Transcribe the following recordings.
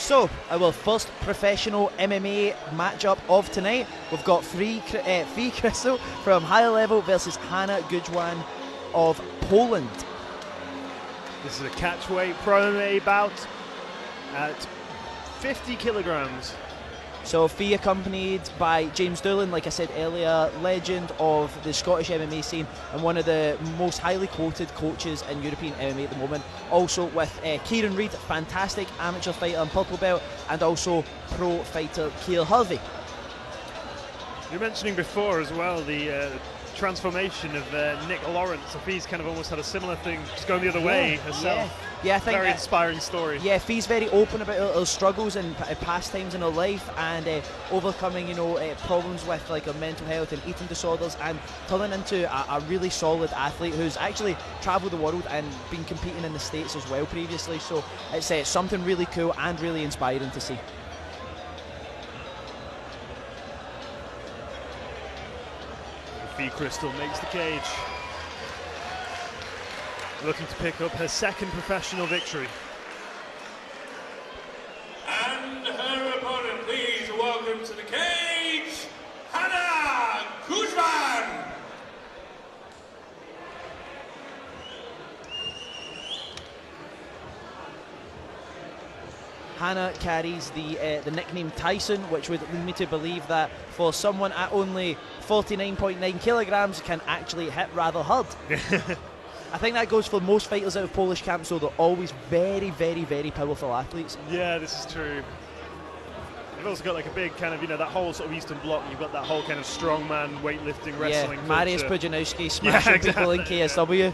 So, our first professional MMA matchup of tonight. We've got Fee Chrystal from Higher Level versus Hanna Gujwan of Poland. This is a catchweight pro MMA bout at 50 kilograms. So Fee accompanied by James Doolan, like I said earlier, legend of the Scottish MMA scene and one of the most highly quoted coaches in European MMA at the moment. Also with Kieran Reid, fantastic amateur fighter and purple belt, and also pro fighter Keir Harvey. You were mentioning before as well the transformation of Nick Lawrence. So Fee's kind of almost had a similar thing, just going the other way herself. Yeah, I think very inspiring story. Yeah, Fee's very open about her struggles and past times in her life, and overcoming, problems with like her mental health and eating disorders, and turning into a really solid athlete who's actually travelled the world and been competing in the States as well previously. So it's something really cool and really inspiring to see. Fee Chrystal makes the cage, looking to pick up her second professional victory. And her opponent, please welcome to the cage, Hanna Gujwan. Hanna carries the nickname Tyson, which would lead me to believe that for someone at only 49.9 kilograms can actually hit rather hard. I think that goes for most fighters out of Polish camps, so they're always very, very, very powerful athletes. Yeah, this is true. You've also got like a big kind of, that whole sort of Eastern Bloc, and you've got that whole kind of strongman, weightlifting, wrestling. Yeah, Mariusz Pudzianowski smashing people in KSW.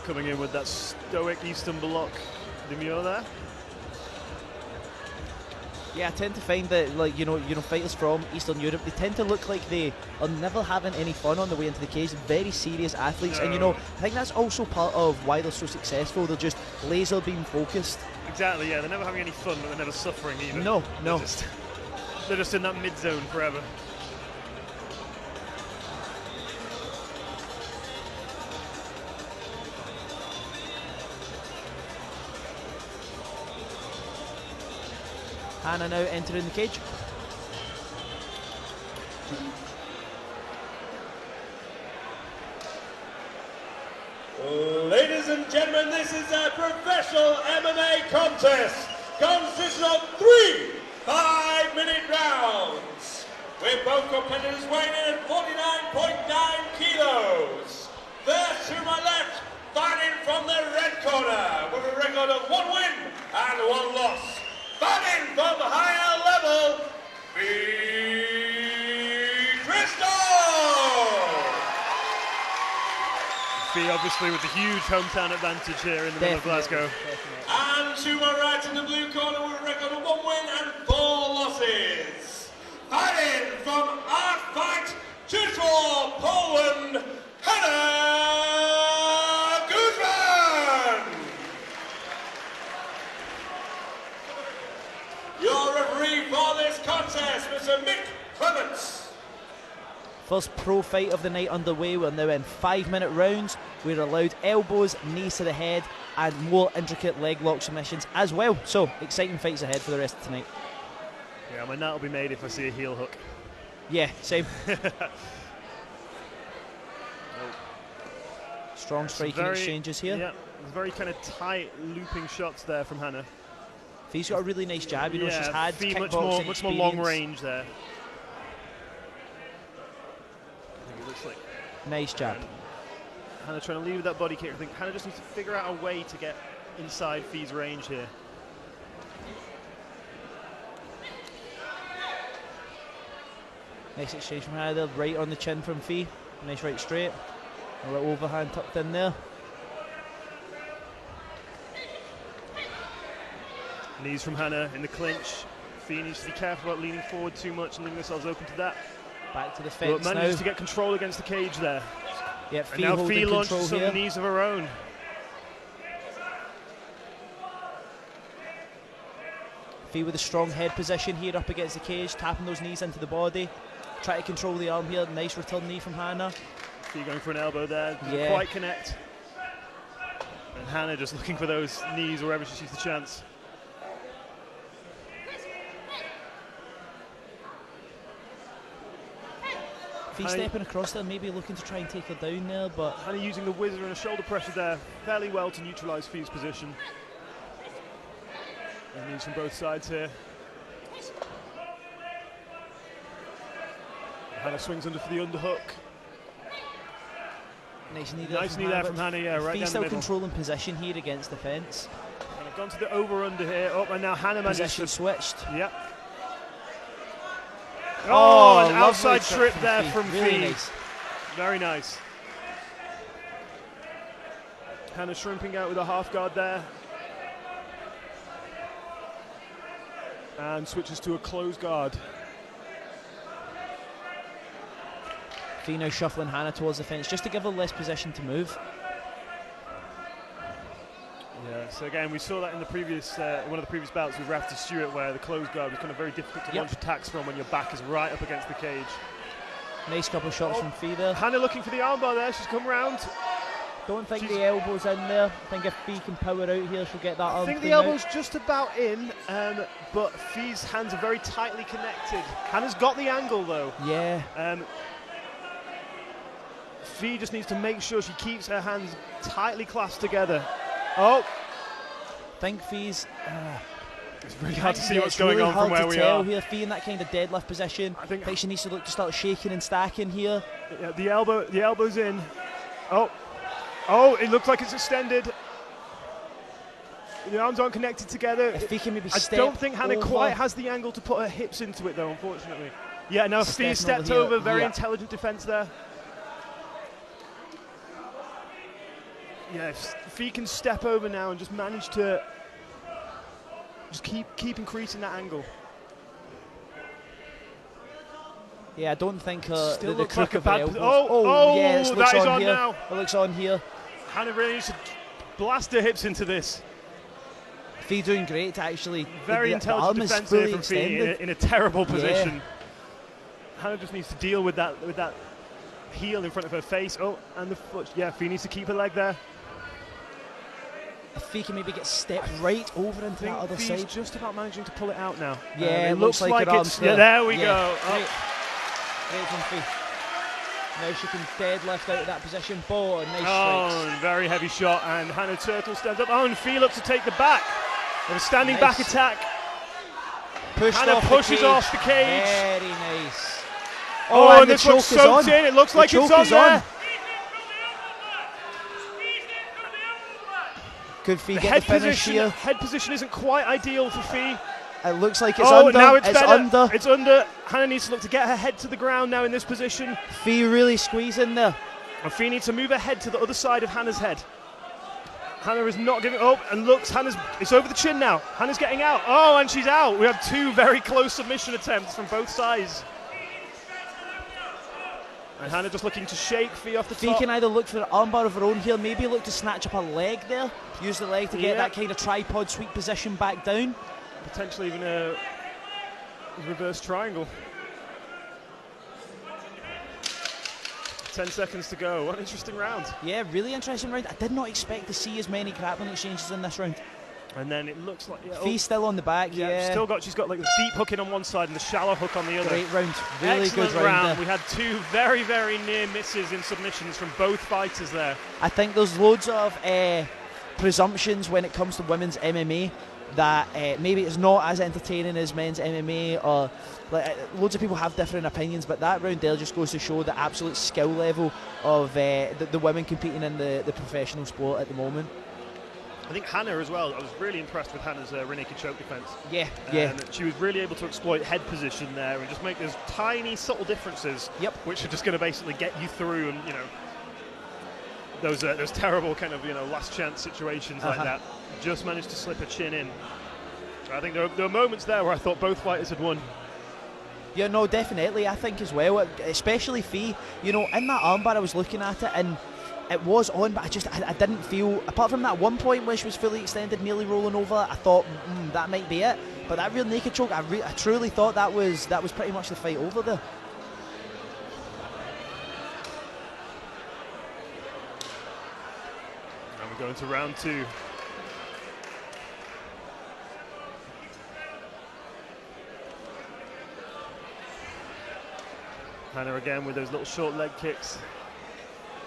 Coming in with that stoic Eastern Bloc demure there. Yeah, I tend to find that, fighters from Eastern Europe, they tend to look like they are never having any fun on the way into the cage. Very serious athletes, and I think that's also part of why they're so successful. They're just laser beam focused. Exactly. Yeah, they're never having any fun, but they're never suffering either. No. They're just in that mid zone forever. Hanna now entering the cage. Ladies and gentlemen, this is a professional MMA contest consisting of 3 5-minute rounds, with both competitors weighing in at 49.9 kilos. There to my left, fighting from the red corner with a record of 1 win and 1 loss. Fighting from Higher Level, Fee Chrystal! Fee obviously with the huge hometown advantage here in the middle of Glasgow. And to my right in the blue corner with a record of 1 win and 4 losses. Fighting from Artfight, Rzeszów, Poland, Hanna Gujwan! Your referee for this contest, Mr. Mick Clements. First pro fight of the night underway. We're now in 5-minute rounds. We're allowed elbows, knees to the head, and more intricate leg lock submissions as well. So, exciting fights ahead for the rest of tonight. Yeah, my nut will be made if I see a heel hook. Yeah, same. Strong striking exchanges here. Yeah, very kind of tight looping shots there from Hanna. Fee's got a really nice jab. She's had Fee kickboxing much more long range there. I think it looks like nice jab. Hanna trying to lead with that body kick. I think Hanna just needs to figure out a way to get inside Fee's range here. Nice exchange from Hanna there, right on the chin from Fee. Nice right straight. A little overhand tucked in there. Knees from Hanna in the clinch. Fee needs to be careful about leaning forward too much and leaving themselves open to that. Back to the fence but now. manages to get control against the cage there. Yeah, and now Fee launches some here. knees of her own. Fee with a strong head position here up against the cage, tapping those knees into the body. Try to control the arm here. Nice return knee from Hanna. Fee going for an elbow there. Doesn't quite connect. And Hanna just looking for those knees wherever she sees the chance. Fee stepping across there, maybe looking to try and take her down there, but Hanna using the whizzer and a shoulder pressure there fairly well to neutralise Fee's position. And knees from both sides here. Hanna swings under for the underhook. Nice knee there from Hanna, yeah, right down the still middle. controlling position here against the fence. And I've gone to the over-under here. Oh, and now Hanna manages Position to... switched. Yep. Oh, an lovely outside trip there from really Fee. Nice. Very nice. Hanna shrimping out with a half guard there. And switches to a closed guard. Fee now shuffling Hanna towards the fence just to give her less position to move. Yeah, so again, we saw that in the previous, one of the previous bouts with Rafter Stewart, where the closed guard was kind of very difficult to launch attacks from when your back is right up against the cage. Nice couple of shots from Fee there. Hanna looking for the armbar there, she's come round. Don't think the elbow's in there. I think if Fee can power out here, she'll get that arm. I think the elbow's just about in, but Fee's hands are very tightly connected. Hanna's got the angle though. Yeah. Fee just needs to make sure she keeps her hands tightly clasped together. Oh! I think Fee's... it's really hard to see what's going on from where we are. Here. Fee in that kind of deadlift position. I think she needs to look to start shaking and stacking here. Yeah, the elbow's in. Oh, it looks like it's extended. The arms aren't connected together. If Fee can maybe I don't think Hanna quite has the angle to put her hips into it though, unfortunately. Yeah, now Fee stepped over, very intelligent defense there. Yeah, Fee can step over now and just manage to just keep increasing that angle. Yeah, I don't think the looks crook like a of her bad. elbows. Yeah, it looks that is on here. now. It looks on here. Hanna really needs to blast her hips into this. Fee doing great to actually. Very intelligent defense here from Fee in a terrible position. Yeah. Hanna just needs to deal with that heel in front of her face. Oh, and the foot. Yeah, Fee needs to keep her leg there. If Fee can maybe get stepped right over into that other Fee's side. Just about managing to pull it out now. Yeah, it looks like it's. Yeah, there we go. Great from Fee. Now she can deadlift out of that position. Nice strikes. Very heavy shot, and Hanna Turtle stands up. And Fee looks to take the back. With a standing back attack. Hanna pushes off the cage. Very nice. Oh, and this one's soaked in. It looks like it's on there. Could Fee get the finish here? Head position isn't quite ideal for Fee. It looks like it's under. Now it's better. Under. It's under. Hanna needs to look to get her head to the ground now in this position. Fee really squeezing there. And Fee needs to move her head to the other side of Hanna's head. Hanna is not giving up and looks. It's over the chin now. Hanna's getting out. Oh, and she's out. We have two very close submission attempts from both sides. And Hanna just looking to shake Fee off the top. Fee can either look for an armbar of her own here, maybe look to snatch up a leg there. Use the leg to get that kind of tripod sweep position back down. Potentially even a reverse triangle. 10 seconds to go. What an interesting round. Yeah, really interesting round. I did not expect to see as many grappling exchanges in this round. And then it looks like Fee's still on the back. Yeah, she's got like the deep hook in on one side and the shallow hook on the other. Great round. Really excellent good round. We had two very, very near misses in submissions from both fighters there. I think there's loads of presumptions when it comes to women's MMA that maybe it's not as entertaining as men's MMA, or loads of people have different opinions, but that round there just goes to show the absolute skill level of the women competing in the professional sport at the moment. I think Hanna as well, I was really impressed with Hanna's rear naked choke defense. Yeah. She was really able to exploit head position there and just make those tiny subtle differences, which are just going to basically get you through, and those terrible kind of last chance situations like that. Just managed to slip a chin in. I think there were moments there where I thought both fighters had won. Yeah, no, definitely. I think as well, especially Fee. You know, in that armbar, I was looking at it and it was on, but I didn't feel, apart from that one point where she was fully extended, nearly rolling over, I thought that might be it. But that real naked choke, I truly thought that was pretty much the fight over there. And we're going to round 2. Hanna again with those little short leg kicks.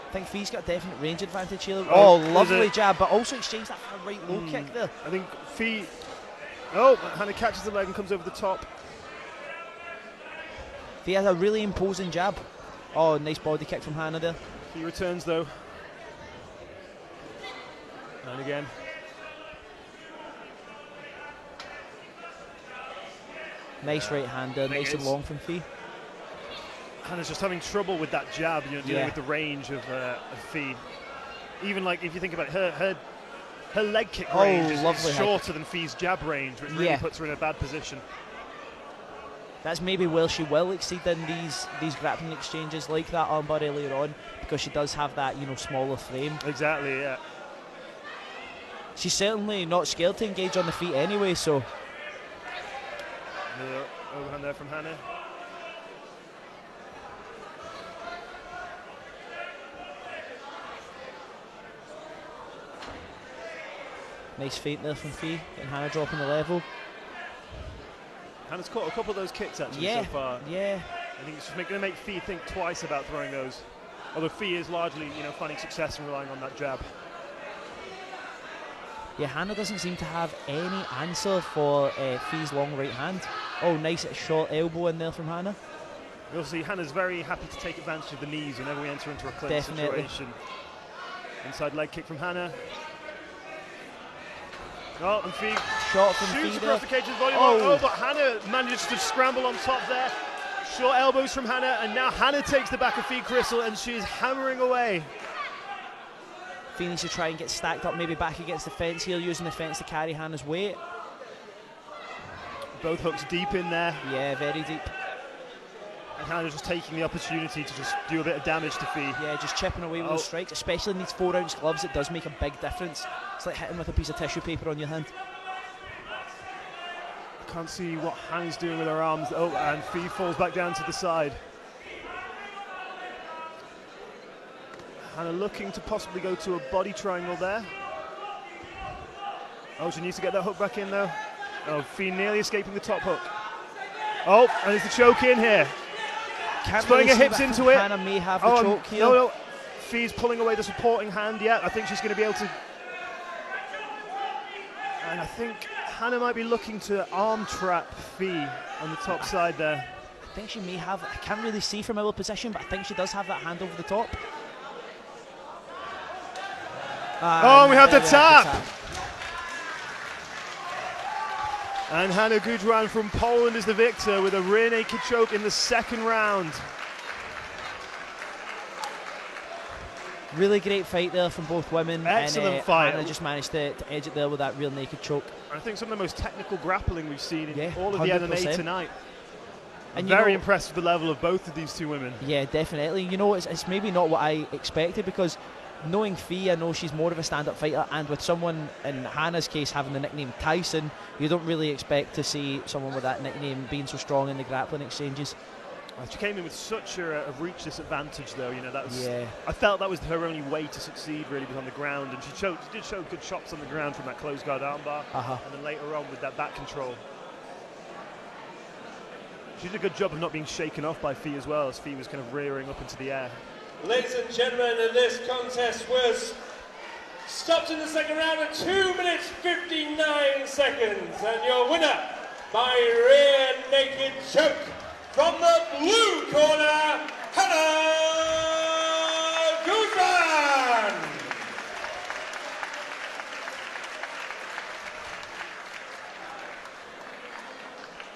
I think Fee's got a definite range advantage here. Oh, lovely jab, but also exchanged that for a right low kick there. I think Fee... Oh, Hanna catches the leg and comes over the top. Fee has a really imposing jab. Oh, nice body kick from Hanna there. Fee returns though. And again. Nice right hand there, nice and long from Fee. Hanna's just having trouble with that jab, you know, dealing with the range of Fee. Even like if you think about it, her leg kick range is shorter than Fee's jab range, which really puts her in a bad position. That's maybe where she will exceed in these grappling exchanges like that armbar earlier on, because she does have that, you know, smaller frame. Exactly, yeah. She's certainly not scared to engage on the feet anyway, so. Another overhand there from Hanna. Nice feint there from Fee, and Hanna dropping the level. Hanna's caught a couple of those kicks actually so far. Yeah. I think it's just going to make Fee think twice about throwing those. Although Fee is largely, you know, finding success and relying on that jab. Yeah, Hanna doesn't seem to have any answer for Fee's long right hand. Oh, nice short elbow in there from Hanna. You'll see Hanna's very happy to take advantage of the knees whenever we enter into a clinch situation. Inside leg kick from Hanna. Oh, and Fee shot from shoots Fee across there. the cage. Oh, but Hanna managed to scramble on top there. Short elbows from Hanna, and now Hanna takes the back of Fee Chrystal, and she's hammering away. Fee needs to try and get stacked up, maybe back against the fence here, using the fence to carry Hanna's weight. Both hooks deep in there. Yeah, very deep. And Hanna just taking the opportunity to just do a bit of damage to Fee. Yeah, just chipping away with those strikes, especially in these 4-ounce gloves. It does make a big difference. It's like hitting with a piece of tissue paper on your hand. Can't see what Hanna's doing with her arms. Oh, and Fee falls back down to the side. Hanna looking to possibly go to a body triangle there. Oh, she needs to get that hook back in though. Oh, Fee nearly escaping the top hook. Oh, and it's the choke in here. Can't putting really her hips into it. Hanna may have the choke here. No. Fee's pulling away the supporting hand. Yeah, I think she's going to be able to. And I think Hanna might be looking to arm trap Fee on the top side there. I think she may have. I can't really see from our position, but I think she does have that hand over the top. Oh, we have the tap. And Hanna Gujwan from Poland is the victor with a rear naked choke in the second round. Really great fight there from both women. Excellent fight. Hanna just managed to edge it there with that real naked choke. I think some of the most technical grappling we've seen in all of 100%. the MMA tonight. And very impressed with the level of both of these two women. Yeah, definitely. You know, it's maybe not what I expected, because knowing Fee, I know she's more of a stand-up fighter, and with someone in Hanna's case having the nickname Tyson, you don't really expect to see someone with that nickname being so strong in the grappling exchanges. She came in with such a reach disadvantage, though. You know, that was. I felt that was her only way to succeed. Really, was on the ground, and she did show good chops on the ground from that closed guard armbar, and then later on with that back control. She did a good job of not being shaken off by Fee as well, as Fee was kind of rearing up into the air. Ladies and gentlemen, this contest was stopped in the second round at 2 minutes 59 seconds, and your winner by rear naked choke from the blue corner, Hanna Gujwan.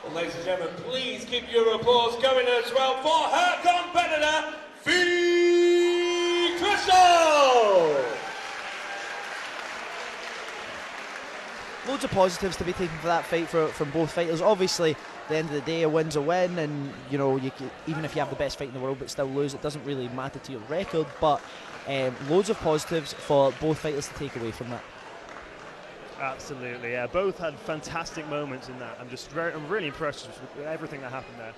Well, ladies and gentlemen, please keep your applause going as well for her competitor, Chrystal. loads of positives to be taken for that fight from both fighters. Obviously, at the end of the day, a win's a win, and you know, even if you have the best fight in the world but still lose, it doesn't really matter to your record. But loads of positives for both fighters to take away from that. Absolutely, yeah. Both had fantastic moments in that. I'm really impressed with everything that happened there.